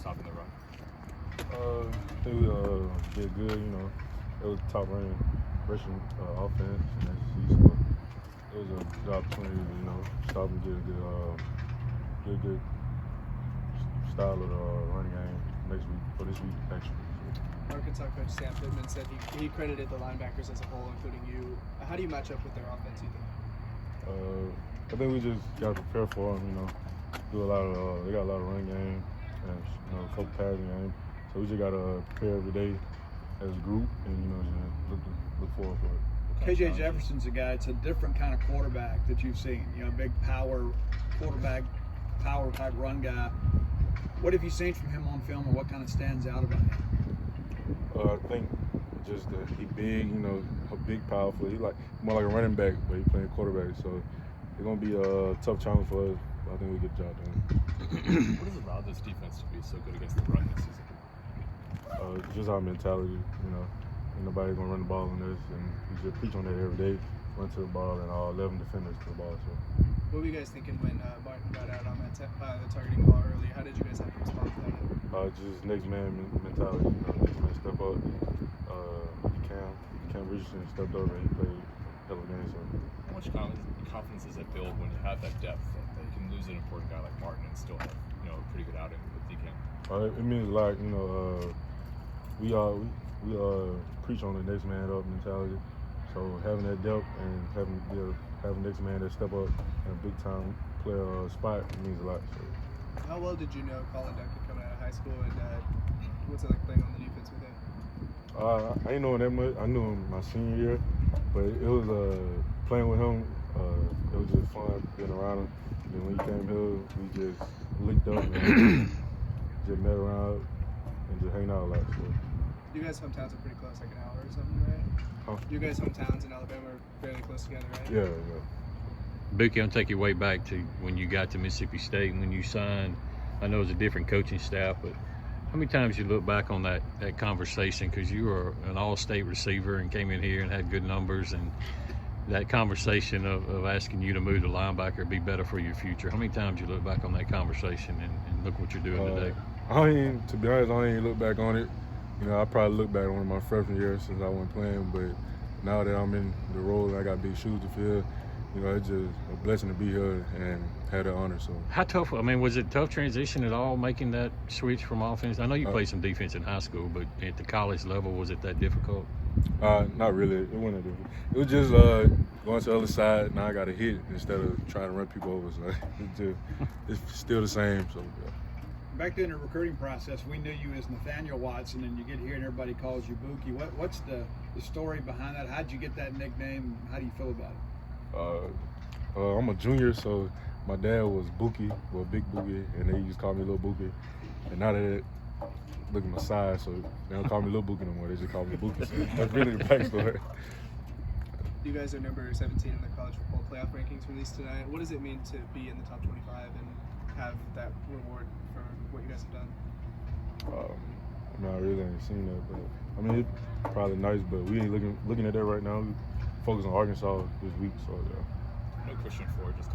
stopping the run? I think we did good. You know, it was top ranked rushing offense in the SEC, so it was a good opportunity to stop and get a good style of the running game next week for this week actually. Arkansas coach Sam Pittman said he credited the linebackers as a whole, including you. How do you match up with their offense, you think? I think we just got to prepare for them. Do a lot of they got a lot of run game and a couple passing game. So we just got to prepare every day as a group and just look forward for it. KJ Jefferson's a guy. It's a different kind of quarterback that you've seen. Big power quarterback, power type run guy. What have you seen from him on film, or what kind of stands out about him? I think just that he big, a big, powerful. He more like a running back, but he playing quarterback. So it's gonna be a tough challenge for us. But I think we get the job done. What has allowed this defense to be so good against the run this season? Just our mentality. Ain't nobody gonna run the ball on us, and we just preach on that every day. Run to the ball and all 11 defenders to the ball. So. What were you guys thinking when Martin got out on that the targeting call earlier? How did you guys have to respond to that? Just next man mentality. Next man step up. Cam Richardson stepped up and he played hell of a game. So. How much confidence does it build when you have that depth that you can lose an important guy like Martin and still have a pretty good outing with DK? It means a lot. We preach on the next man up mentality. So having that depth and having next man that step up in a big time player spot means a lot. So. How well did you know Colin Duncan coming out of high school, and what's it like playing on the defense with him? I ain't know him that much. I knew him my senior year, but it was playing with him. It was just fun being around him. And when he came here, we just linked up and just met around and just hanging out a lot. So. You guys' hometowns are pretty close, like an hour or something, right? Huh? You guys' hometowns in Alabama are fairly close together, right? Yeah. Bookie, I'll take you way back to when you got to Mississippi State and when you signed. I know it was a different coaching staff, but how many times you look back on that conversation, because you were an all-state receiver and came in here and had good numbers, and that conversation of asking you to move to linebacker would be better for your future. How many times you look back on that conversation and look what you're doing today? To be honest, I ain't look back on it. I probably look back on my freshman year since I wasn't playing, but now that I'm in the role and I got big shoes to fill, it's just a blessing to be here and have that honor. So. How tough? Was it a tough transition at all making that switch from offense? I know you played some defense in high school, but at the college level, was it that difficult? Not really. It wasn't that difficult. It was just going to the other side. Now I got to hit instead of trying to run people over. So it's still the same. So. Yeah. Back during the recruiting process, we knew you as Nathaniel Watson, and you get here and everybody calls you Bookie. What's the story behind that? How'd you get that nickname? How do you feel about it? I'm a junior, so my dad was Bookie, Big Bookie, and they used to call me Little Bookie. And now that look at my size, so they don't call me Little Bookie no more. They just call me Bookie. So that's really the backstory. You guys are number 17 in the college football playoff rankings released tonight. What does it mean to be in the top 25 and have that reward for what you guys have done? I really ain't seen that, but it's probably nice, but we ain't looking at that right now. We focus on Arkansas this week, so yeah. No Christian Ford just got